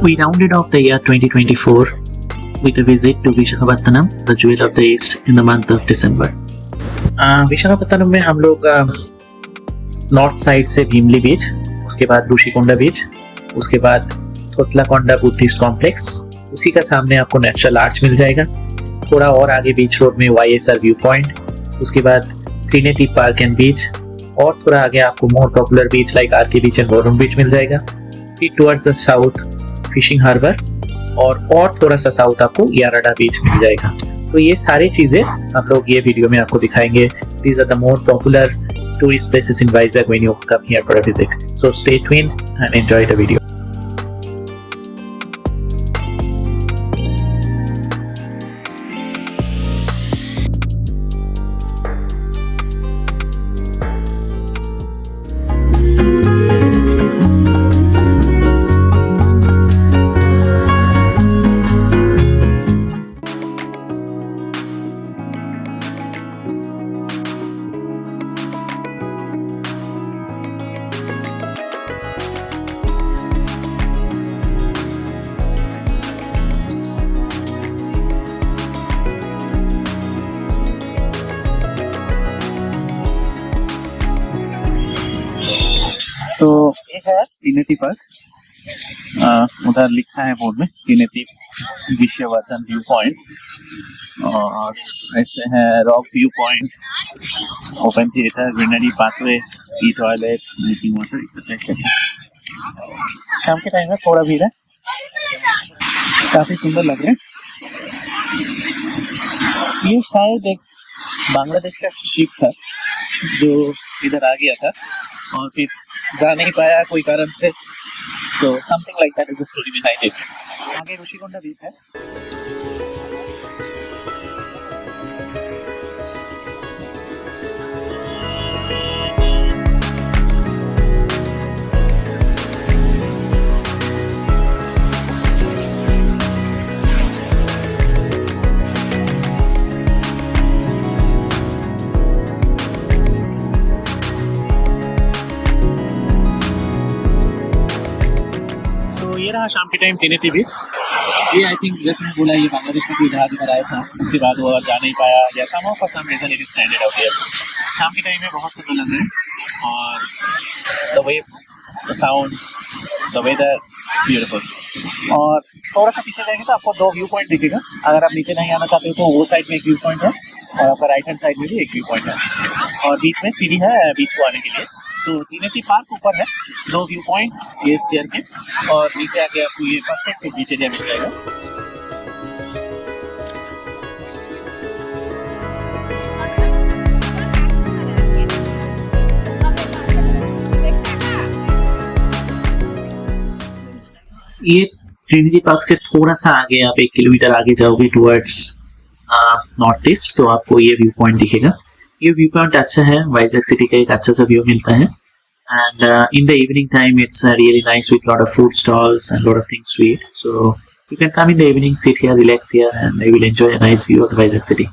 We rounded off the year 2024 with a visit to Visakhapatnam, the jewel of the East, in the month of December. Visakhapatnam में हम लोग north side से भीमली बीच, उसके बाद ऋषिकोंडा बीच, उसके बाद थोटलाकोंडा बुद्धिस्ट कॉम्प्लेक्स, उसी का सामने आपको नेचुरल आर्च मिल जाएगा। थोड़ा और आगे बीच रोड में YSR व्यू पॉइंट, उसके बाद ट्रिनिटी पार्क एंड बीच, और थोड़ा आगे आपको more popular beach like RK beach and Varun beach मिल जाएगा। फिर towards the south fishing harbour और थोड़ा सा साउथ आपको याराडा बीच मिल जाएगा। तो ये सारी चीजें हम लोग ये वीडियो में आपको दिखाएंगे। These are the more popular tourist places in Vizag when you come here for a visit. So stay tuned and enjoy the video. तो एक है त्रिनेती पार्क, उधर लिखा है बोर्ड में त्रिनेती विश्ववर्धन व्यू पॉइंट, और इसमें है rock view point, open theatre, greenery pathway, e toilet, drinking water, etcetera. शाम के टाइम में थोड़ा भीड़ है, काफी सुंदर लग रहा है। ये शायद एक बांग्लादेश का शिप था जो इधर आ गया था और फिर जा नहीं पाया कोई कारण से। So something like that is the story behind it. आगे ऋषिकोंडा बीच है। ये रहा शाम के टाइम त्रिनेती बीच। ये आई थिंक जैसे मैं बोला, ये बांग्लादेश में कोई जहाज इधर आया था, उसके बाद वो जा नहीं पाया, या some of some reason it is standard out here. शाम के टाइम में बहुत सुंदर लग रहा है, और the waves, the sound, the weather, it's beautiful. और थोड़ा सा पीछे जाएंगे तो आपको दो व्यू पॉइंट दिखेगा। अगर आप नीचे नहीं आना चाहते हो तो वो साइड में एक व्यू पॉइंट है, और आपका राइट हैंड साइड में भी एक व्यू पॉइंट है, और बीच में सीढ़ी है बीच को आने के लिए। सो त्रिनेती पार्क ऊपर है, दो व्यू पॉइंट, ये स्टेयरकेस, और नीचे आके आपको ये परफेक्ट बीच एरिया मिल जाएगा। ये ट्रिनिटी पार्क से थोड़ा सा आगे आप 1 किलोमीटर आगे जाओगे टुवर्ड्स नॉर्थ ईस्ट, तो आपको ये व्यू पॉइंट दिखेगा। ये व्यू पॉइंट अच्छा है, वाइजैक सिटी का एक अच्छा सा व्यू मिलता है। And in the evening time it's really nice with lot of food stalls and lot of things to eat, so you can come in the evening, sit here, relax here, and you will enjoy a nice view of the Vizag city.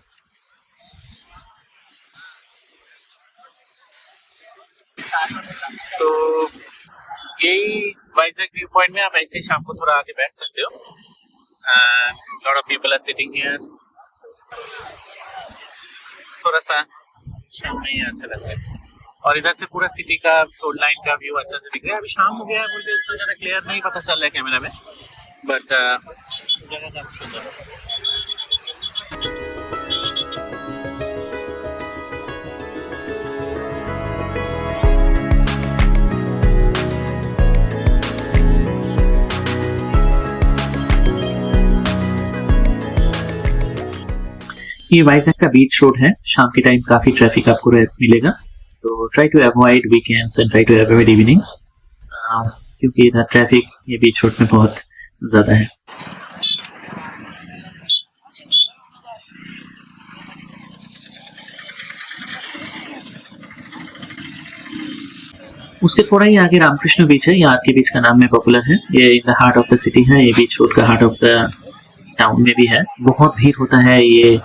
तो यही Vizag view point में आप ऐसे शाम को थोड़ा आके बैठ सकते हो, and lot of people are sitting here. थोड़ा सा शाम में ही अच्छा लग रहा है, और इधर से पूरा सिटी का शोर लाइन का व्यू अच्छा से दिख रहा है। अभी शाम हो गया है, मुझे उतना ज़्यादा क्लियर नहीं पता चल रहा है कैमरा में, बट जगह काफी सुंदर है। ये वाइजैक का बीच रोड है, शाम के टाइम काफी ट्रैफिक आपको मिलेगा, तो try to avoid weekends and try to avoid evenings, क्योंकि इधर ट्रैफिक ये बीच रोड में बहुत ज्यादा है। उसके थोड़ा ही आगे रामकृष्ण बीच है, ये आरके बीच का नाम में पॉपुलर है। ये in the heart of the city है, ये बीच रोड का हार्ट ऑफ द टाउन में भी है। बहुत भीड़ होता है ये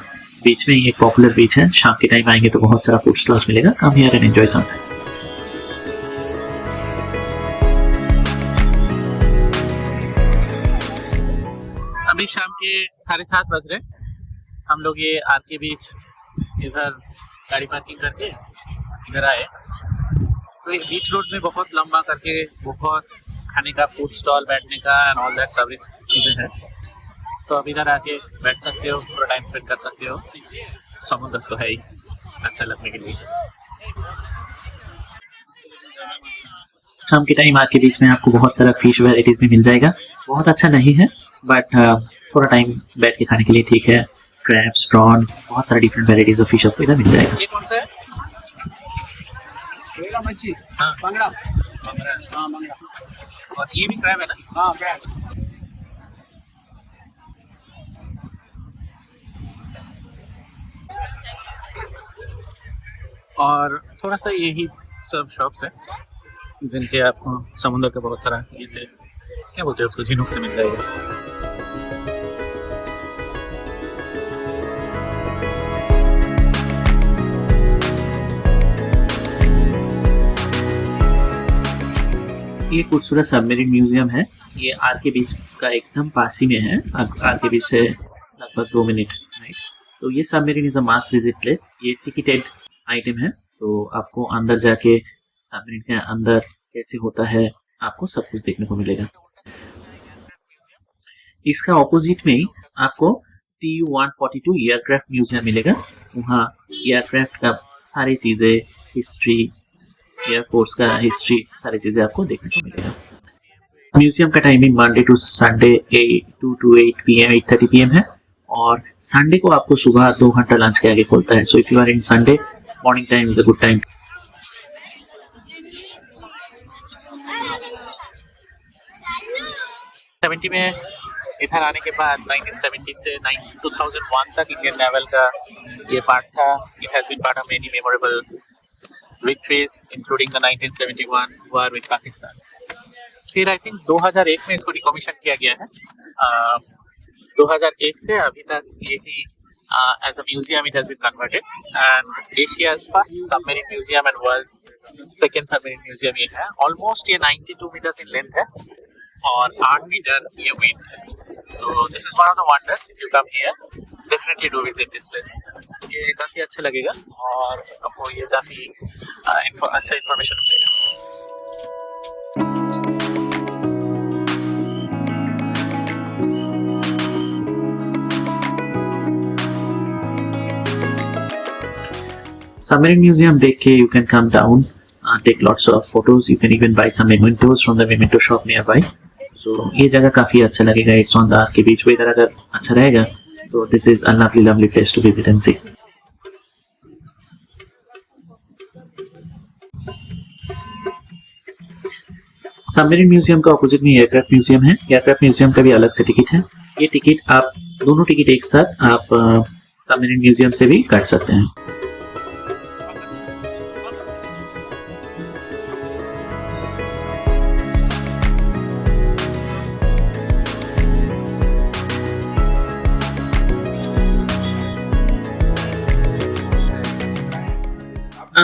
बीच में, ये पॉपुलर बीच है। शाम के टाइम आएंगे तो बहुत सारा फूड स्टॉल्स मिलेगा। Come here and enjoy some time. अभी शाम के 7:30 बज रहे। हम लोग ये आर के बीच इधर गाड़ी पार्किंग करके इधर आए। तो ये बीच रोड में बहुत लंबा करके बहुत खाने का फूड स्टॉल, बैठने का एंड ऑल दैट सर्विस चीज़ें हैं। तो अब इधर आके बैठ सकते हो, थोड़ा टाइम स्पेंड कर सकते हो। समुद्र तो है ही अच्छा लगने के लिए। शाम के टाइम आर के बीच में आपको बहुत सारा फिश वेराइटीज भी मिल जाएगा। बहुत अच्छा नहीं है बट थोड़ा टाइम बैठ के खाने के लिए ठीक है। क्रैब्स, प्रॉन, बहुत सारा डिफरेंट वेराइटीज ऑफ फिश आपको इधर मिल जाएगा। ये कौन सा है? मच्छी, हाँ, बंगड़ा, बंगड़ा। हाँ बंगड़ा, और ये भी क्रैब है ना? हाँ क्रैब। और थोड़ा सा यही सब शॉप्स है जिनके आपको समुद्र का बहुत सारा ये से क्या बोलते हैं उसको, झिनुक से मिल जाएगा। ये खूबसूरत सबमरीन म्यूजियम है। ये आर के बीच का एकदम पास ही में है। आर के बीच से लगभग 2 मिनट, राइट। तो ये submarine is a must visit place. ये टिकटेड आइटम है, तो आपको अंदर जाके सबमरीन के अंदर कैसे होता है आपको सब कुछ देखने को मिलेगा। इसका ऑपोजिट में ही आपको TU-142 एयरक्राफ्ट म्यूजियम मिलेगा। वहाँ एयरक्राफ्ट का सारी चीज़ें, हिस्ट्री, एयरफोर्स का हिस्ट्री, सारी चीज़ें आपको देखने को मिलेगा। म्यूजियम का timing Monday to Sunday 2 to 8 PM 8:30 PM है और संडे को आपको सुबह 2 घंटा लंच के आगे खोलता है। So if you are in Sunday, morning time is a good time. में इधर आने के बाद 1970 से 2001 तक इंडियन नेवल का ये पार्ट था। It has been part of many memorable victories including the 1971 war with Pakistan। फिर आई थिंक 2001 में इसको डिकमीशन किया गया है। 2001 से अभी तक यही as a museum it has been converted and Asia's first submarine museum and world's second submarine museum ये है। Almost ये 92 meters in length है और 8 मीटर ये width है। तो this is one of the wonders। if you come here definitely do visit this place। ये काफ़ी अच्छा लगेगा और आपको ये काफ़ी अच्छा इन्फॉर्मेशन मिलेगा। सबमरीन म्यूजियम देख के you can come down, take lots of photos. You can even buy some mementos from the memento shop nearby. So ये जगह काफ़ी अच्छा लगेगा। It's on the आर के बीच। वेदर अगर अच्छा रहेगा तो this is a lovely place to visit and see। Submarine museum का ऑपोजिट में एयरक्राफ्ट म्यूजियम है। एयरक्राफ्ट म्यूजियम का भी अलग से टिकट है। ये टिकट आप दोनों टिकट एक साथ आप सबमरीन म्यूजियम से भी काट सकते हैं।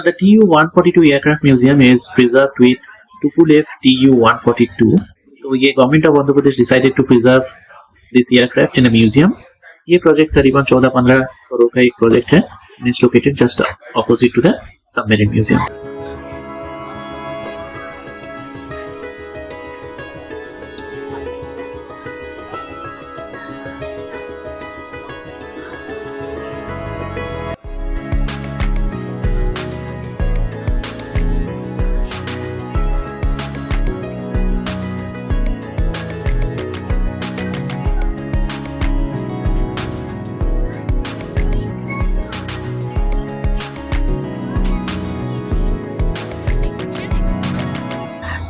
The TU-142 aircraft museum is preserved with Tupolev TU-142। तो ये government of Andhra Pradesh decided to preserve this aircraft in a museum. ये प्रोजेक्ट करीबन 14-15 करोड़ का एक प्रोजेक्ट है। It is located just opposite to the submarine museum.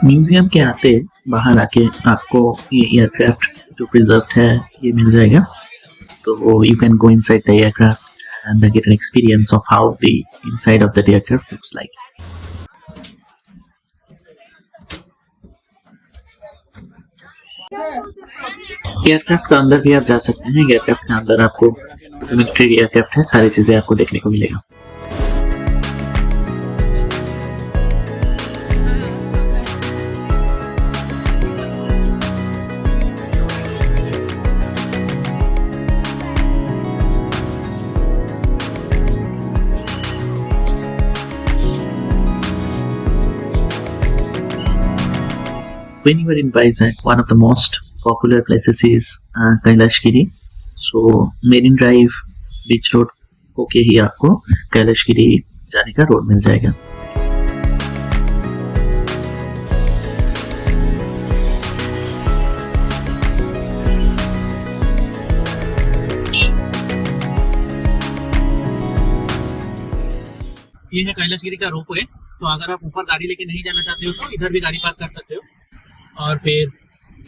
Museum के आते बाहर आके आपको ये एयरक्राफ्ट जो प्रिजर्व्ड है ये मिल जाएगा। तो you can go inside the aircraft and get an experience of how the inside of the aircraft looks like. Aircraft का अंदर भी आप जा सकते हैं। एयरक्राफ्ट के अंदर आपको मिलिट्री एयरक्राफ्ट है, सारी चीजें आपको देखने को मिलेगा। when you are in Vizag, one of the most popular places is Kailashgiri. So Marine Drive beach road होके ही आपको कैलाशगिरी जाने का रोड मिल जाएगा। ये है कैलाशगिरी का रोपवे। तो अगर आप ऊपर गाड़ी लेके नहीं जाना चाहते हो तो इधर भी गाड़ी पार्क कर सकते हो और फिर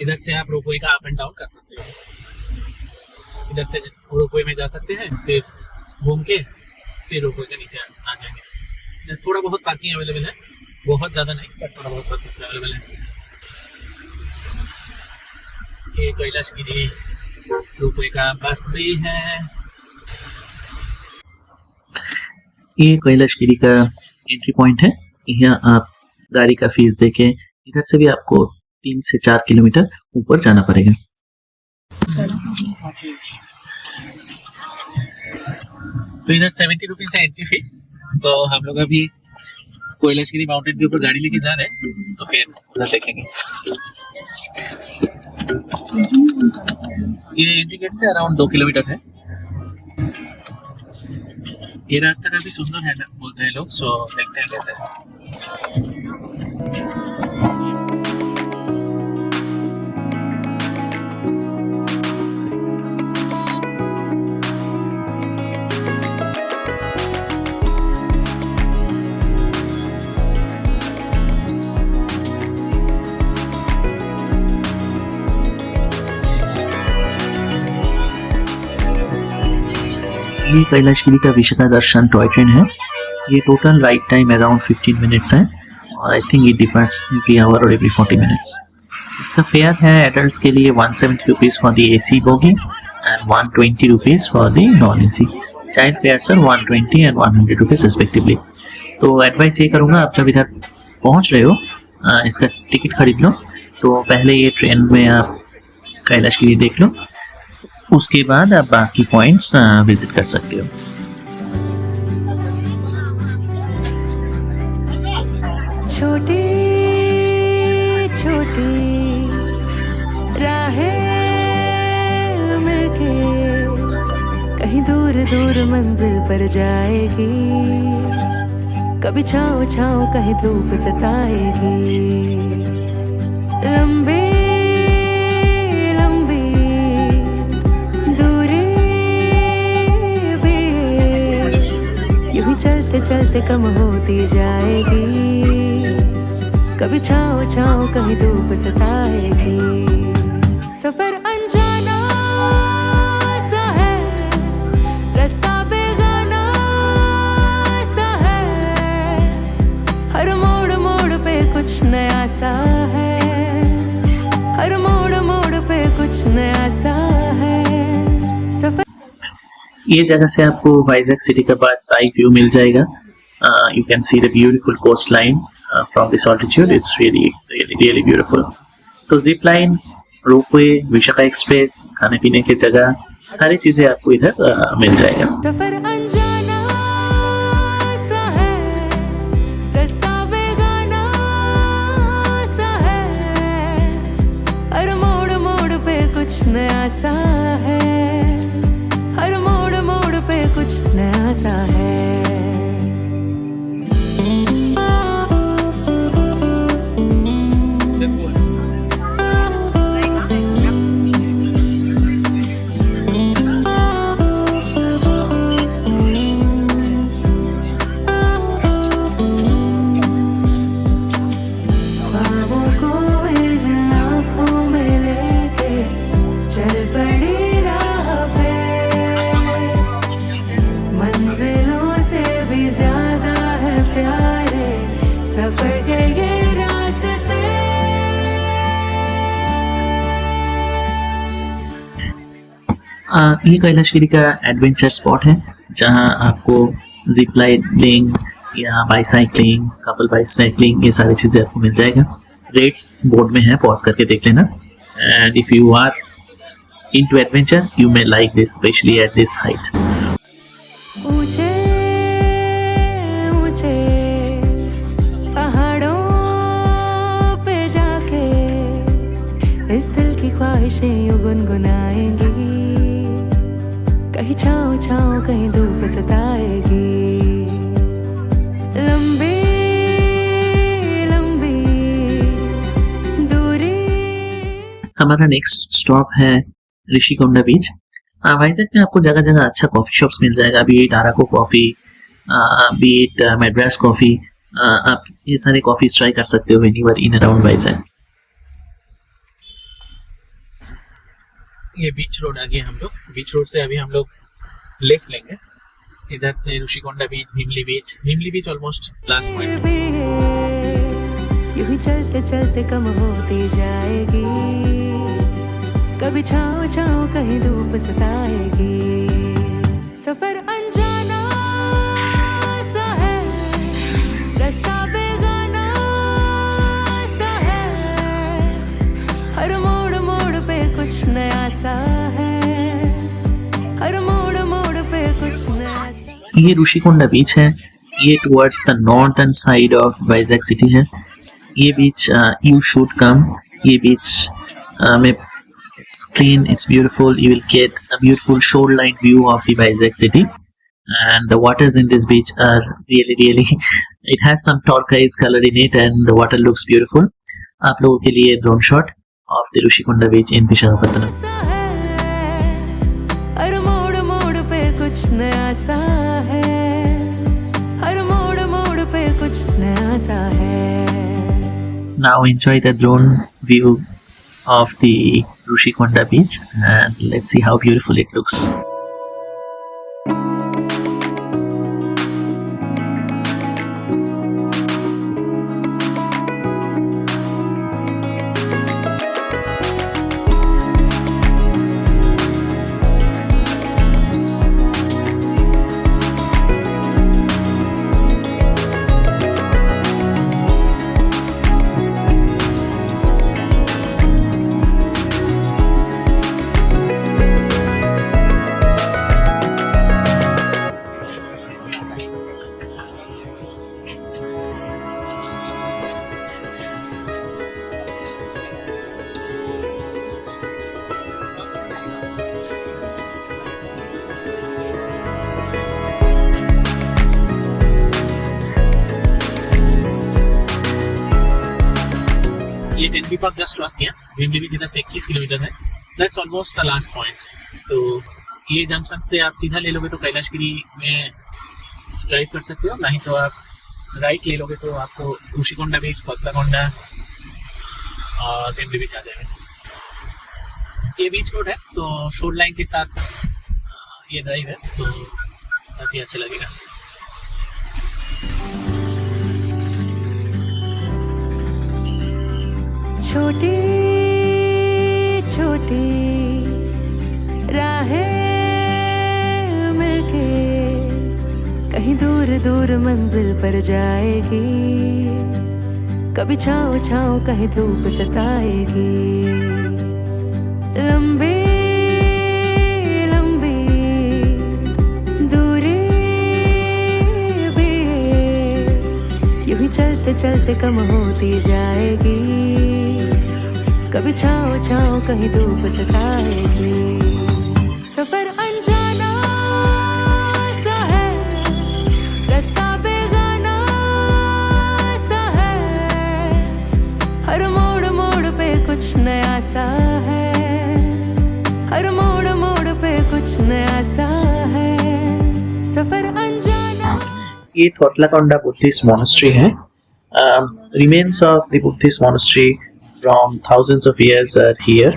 इधर से आप रोपवे का अप एंड डाउन कर सकते हो। इधर से रोपवे में जा सकते हैं, फिर घूम के फिर रोपवे के नीचे आ जाएंगे। इधर थोड़ा बहुत पार्किंग अवेलेबल है, बहुत ज़्यादा नहीं बट थोड़ा बहुत पार्किंग अवेलेबल है। ये कैलाशगिरी रोपवे का बस भी है। ये कैलाशगिरी का एंट्री पॉइंट है। यहाँ आप गाड़ी का फीस देके इधर से भी आपको 3 से 4 किलोमीटर ऊपर जाना पड़ेगा। तो इधर 70 रुपीज है एंट्री फी। तो हम लोग अभी कैलाशगिरी माउंटेन के ऊपर गाड़ी लेके जा रहे हैं, तो फिर उधर देखेंगे। ये एंट्री गेट से अराउंड 2 किलोमीटर है। ये रास्ता काफी सुंदर है ना बोलते हैं लोग, सो देखते हैं कैसे है। ये कैलाशगिरी का विशाखा दर्शन टॉय ट्रेन है। ये total ride time around 15 minutes है और I think it departs every hour और एवरी 40 मिनट्स। इसका फेयर है एडल्ट्स के लिए 170 rupees for the AC bogie and 120 rupees for the non AC। Child fares are 120 and 100 rupees respectively. तो advice ये करूँगा, आप जब इधर पहुँच रहे हो इसका टिकट खरीद लो। तो पहले ये ट्रेन में आप कैलाशगिरी देख लो, उसके बाद आप बाकी पॉइंट्स विजिट कर सकते हो। छोटी छोटी राहें मिलके कहीं दूर दूर मंजिल पर जाएगी। कभी छाँव छाँव कहीं धूप सताएगी। लंबी चलते चलते कम होती जाएगी। कभी छाँव छाँव कहीं धूप सताएगी। सफर अनजाना सा है, रास्ता बेगाना सा है। हर मोड़ मोड़ पे कुछ नया सा है। हर मोड़ मोड़ पे कुछ नया सा है। सफर ये जगह से आपको वाइजैक सिटी का बाद साइड व्यू मिल जाएगा। You can see the beautiful coast line from this altitude. It's really beautiful. तो zip line, ropeway, Visakha express, खाने पीने की जगह, सारी चीजें आपको इधर मिल जाएगा। सफर अनजाना सा है, रास्ता बेगाना सा है। हर मोड़ मोड़ पे कुछ नया सा है। हर मोड़ मोड़ पे कुछ नया सा है। ये कैलाशगिरी का एडवेंचर स्पॉट है जहां आपको जिप लाइनिंग या बाईसाइकिलिंग, कपल बाईसाइकिलिंग, ये सारी चीज़ें आपको मिल जाएगा। रेट्स बोर्ड में है, पॉज करके देख लेना। And if you are into adventure you may like this, specially at this height. ऊंचे ऊंचे पहाड़ों पे जाके बारिशें यूं गुनगुनाएंगी, कहीं छाँव छाँव कहीं धूप सताएगी। लंबी लंबी दूरी। हमारा नेक्स्ट स्टॉप है ऋषिकोंडा बीच। वाइजैक में आपको जगह जगह अच्छा कॉफी शॉप्स मिल जाएगा, be it Araku coffee, be it Madras coffee. आप ये सारे कॉफीज ट्राई कर सकते हो व्हेनेवर इन अराउंड वाइजैक। ये बीच रोड आ गए हम लोग। बीच रोड से अभी हम लोग लेफ्ट लेंगे, इधर से ऋषिकोंडा बीच, भीमली बीच ऑलमोस्ट लास्ट पॉइंट। भी यूं ही चलते चलते कम होती जाएगी, कभी छाँव छाँव कहीं धूप सताएगी। सफर अनजाना सा है, रास्ता बेगाना सा है, हर मोड़ मोड़ पे कुछ नया सा है, हर मोड़ मोड़ पे कुछ नया सा। ये ऋषिकोंडा बीच है, ये towards the northern side of Vizag city है। ये बीच यू शुड कम। ये बीच में it's clean, it's beautiful, you will get a beautiful shoreline view of the Vizag city, and the waters in this beach are really it has some turquoise color in it and the water looks beautiful. आप लोगों के लिए drone shot of the Rishikonda beach in Visakhapatnam. सा है, हर मोड़ मोड़ पे कुछ नया सा है, हर मोड़ मोड़ पे कुछ नया सा है। Now enjoy the drone view of the Rishikonda beach and let's see how beautiful it looks. ये टेनबी पार्क जस्ट क्रॉस किया। भीमली बीच इधर से 21 किलोमीटर है, that's almost the last point. तो ये जंक्शन से आप सीधा ले लोगे तो कैलाशगिरी में ड्राइव कर सकते हो, नहीं तो आप राइट ले लोगे तो आपको ऋषिकोंडा बीच, कोतलाकोंडा और भीमली बीच आ जाएगा। ये बीच रोड है तो शोर लाइन के साथ ये ड्राइव है तो काफ़ी अच्छा लगेगा। छोटी छोटी राहें मिलके कहीं दूर दूर मंजिल पर जाएगी, कभी छाँव छाँव कहीं धूप सताएगी। लंबी लंबी दूरी भी यूं ही चलते चलते कम होती जाएगी, कभी छाँव छाँव कहीं धूप सताएगी। सफर अनजाना सा है, रास्ता बेगाना सा है, हर मोड़ मोड़ पे कुछ नया सा है, हर मोड़ मोड़ पे कुछ नया सा है। सफर अनजाना। ये थोटलाकोंडा बुद्धिस्ट monastery है। Remains of the Buddhist monastery from thousands of years are here.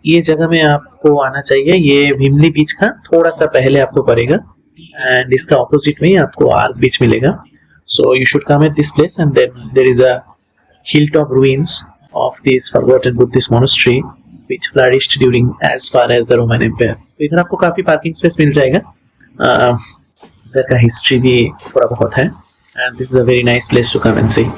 ये जगह में आपको आना चाहिए। ये भीमली बीच का थोड़ा सा पहले आपको पड़ेगा एंड इसका ऑपोजिट में ही आपको आर्क बीच मिलेगा। So you should come at this place and then there is a hilltop ruins of this forgotten Buddhist monastery which flourished during as far as the Roman Empire. तो इधर आपको काफी parking space मिल जाएगा। इधर का history भी थोड़ा बहुत है and this is a very nice place to come and see.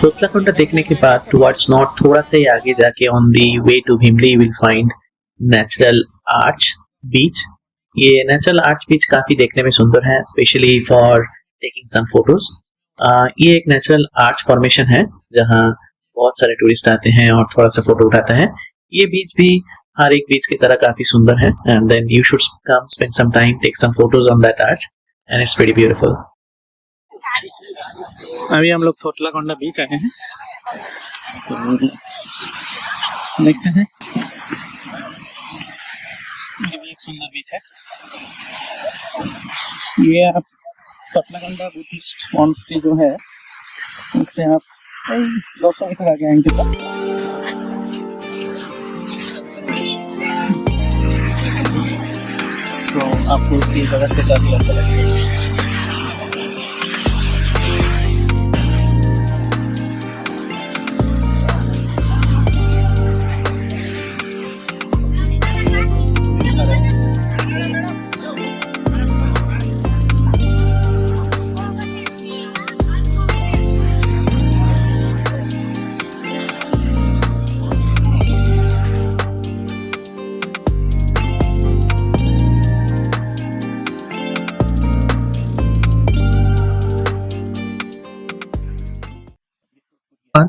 थोथलाकोंडा देखने के बाद टुवर्ड्स नॉर्थ थोड़ा से आगे जाके on the way to Bheemili you will find natural arch beach. ये नेचुरल आर्च बीच काफी देखने में सुंदर है, specially for taking some photos. ये एक नेचुरल आर्च फॉर्मेशन है जहाँ बहुत सारे टूरिस्ट आते हैं और थोड़ा सा फोटो उठाता है। ये बीच भी हर एक बीच की तरह काफी सुंदर है, and then you should come spend some time, take some photos on that arch and it's very beautiful. अभी हम लोग थोथलाकोंडा बीच आए हैं, तो देखते हैं। ये भी एक सुंदर बीच है। ये आप थोथलाकोंडा बुद्धिस्ट मॉन्स्ट्री जो है उससे आप 200 मीटर आगे आएंगे तो आपको ये जगह से काफी अच्छा लगेगा।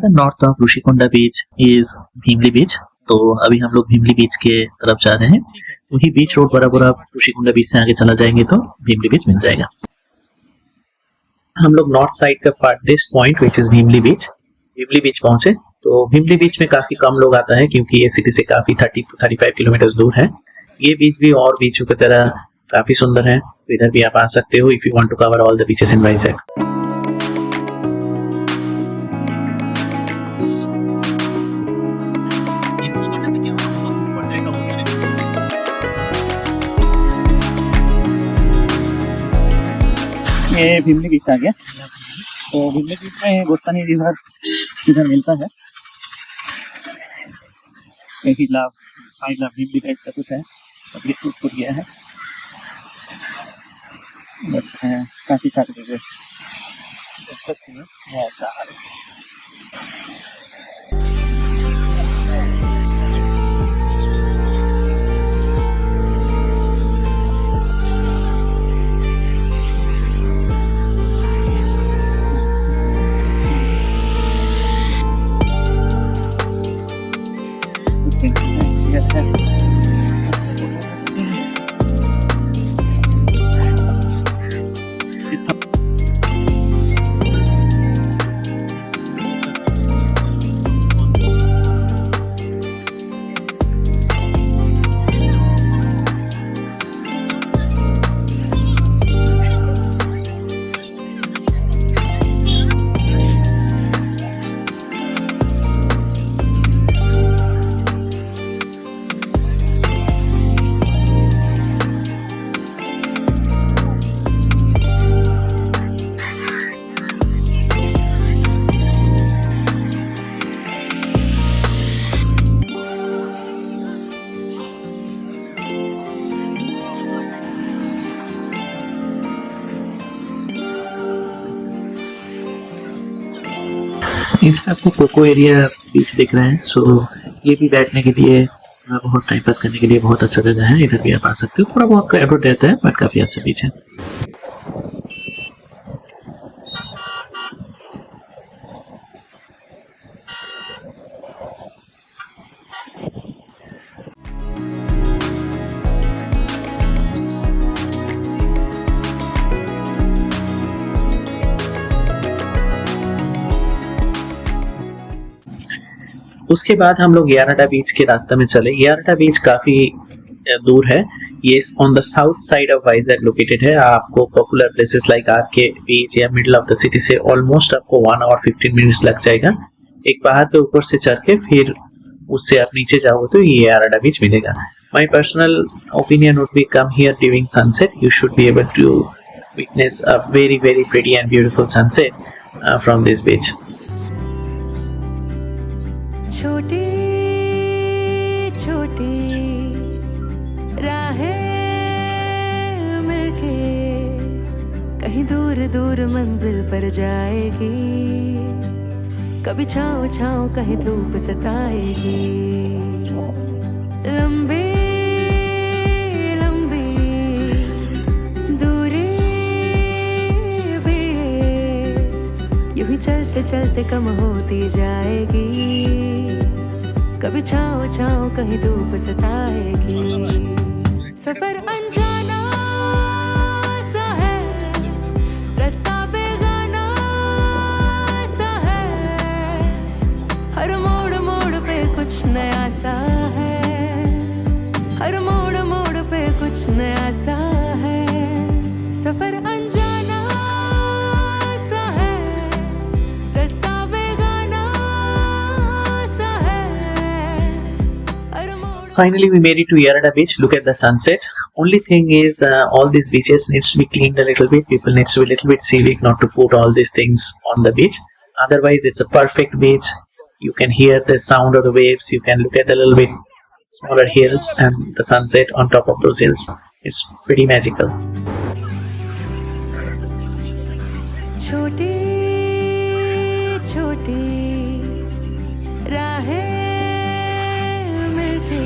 The north of Rushikonda beach is Bhimli बीच। तो अभी हम लोग भीमली बीच के तरफ जा रहे हैं। वही बीच रोड बराबर आप ऋषिकोंडा बीच से आगे चला जाएंगे तो भीमली बीच मिल जाएगा। हम लोग नॉर्थ साइड का farthest point which is Bheemili beach पहुंचे। तो भीमली बीच में काफी कम लोग आता है क्योंकि ये सिटी से काफी 30 to 35 किलोमीटर दूर है। ये बीच भी और बीचों की तरह काफी सुंदर है, तो इधर भी आप आ सकते हो if you want to cover all the beaches in Vizag. ये भीमली बीच आ गया। तो भीमली बीच में गोस्तानी रिवर इधर मिलता है। आई लव भीमली ऐसा कुछ है, पब्लिक टूट गया है। बस काफी सारी चीजें देख सकते हैं। बहुत अच्छा इधर आपको कोको एरिया बीच दिख रहा है। सो ये भी बैठने के लिए, बहुत टाइम पास करने के लिए बहुत अच्छा जगह है। इधर भी आप आ सकते हो। थोड़ा बहुत क्राउडेड रहता है बट काफी अच्छा बीच है। उसके बाद हम लोग याराडा बीच के रास्ते में चले। याराडा बीच काफी दूर है। ये on the south side of Vizag located है। आपको पॉपुलर प्लेसेस लाइक आरके बीच या मिडिल ऑफ द सिटी से ऑलमोस्ट आपको 1 hour 15 minutes लग जाएगा। एक पहाड़ के ऊपर से चढ़ के फिर उससे आप नीचे जाओगे तो ये याराडा बीच मिलेगा। My personal opinion would be come here during sunset. You should be able to witness a very pretty and beautiful sunset from this beach. छोटी छोटी राहें मिलके कहीं दूर दूर मंजिल पर जाएगी। कभी छाँव छाँव कहीं धूप सताएगी। लंबी लंबी दूरी भी यूं ही चलते चलते कम होती जाएगी। कभी छाँव छाँव कहीं धूप सताएगी। सफर अनजाना सा है, रास्ता बेगाना सा है, हर मोड़ मोड़ पे कुछ नया सा है, हर मोड़ मोड़ पे कुछ नया सा है। सफर अनजाना सा है, रास्ता बेगाना सा है, हर मोड़। Finally, we made it to Yarada Beach. Look at the sunset. Only thing is, all these beaches needs to be cleaned a little bit. People needs to be a little bit civic, not to put all these things on the beach. Otherwise, it's a perfect beach. You can hear the sound of the waves. You can look at a little bit smaller hills and the sunset on top of those hills. It's pretty magical. छोटी छोटी राहें मिलती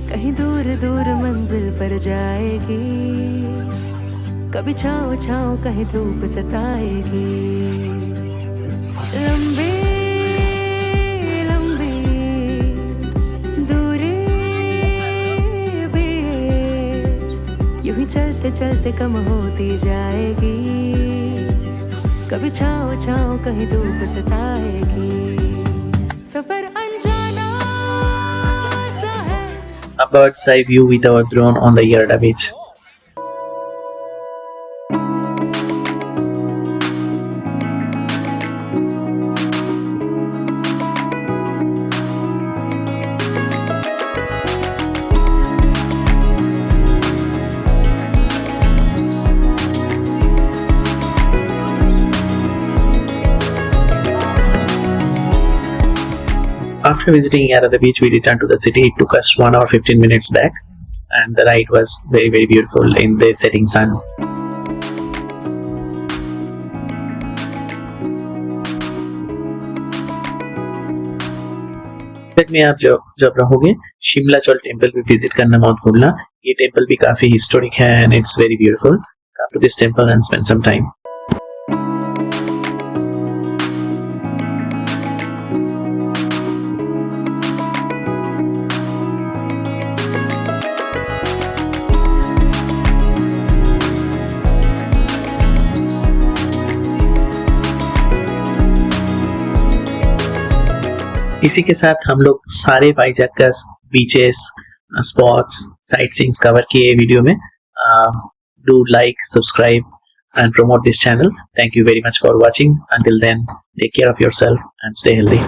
कहीं दूर दूर मंजिल पर जाएगी। कभी छाँव छाँव कहीं धूप सताएगी। लंबी लंबी दूरी भी यूं ही चलते चलते कम होती जाएगी। कभी छाँव छाँव कहीं धूप सताएगी। सफर अनजाना सा है। A bird's eye view with our drone on the Yarada Beach. After visiting Yarada Beach, we returned to the city. It took us 1 hour 15 minutes back, and the ride was very, very beautiful in the setting sun. में आप जब रहोगे शिमलाचल temple भी visit करना मत भूलना। ये temple भी काफी हिस्टोरिक है and it's very beautiful. Come to this temple and spend some time. इसी के साथ हम लोग सारे वाइजैक का बीचेस, स्पॉट्स, साइट सीइंग्स कवर किए वीडियो में। Do like, subscribe and promote this channel. Thank you very much for watching. Until then, take care of yourself and stay healthy.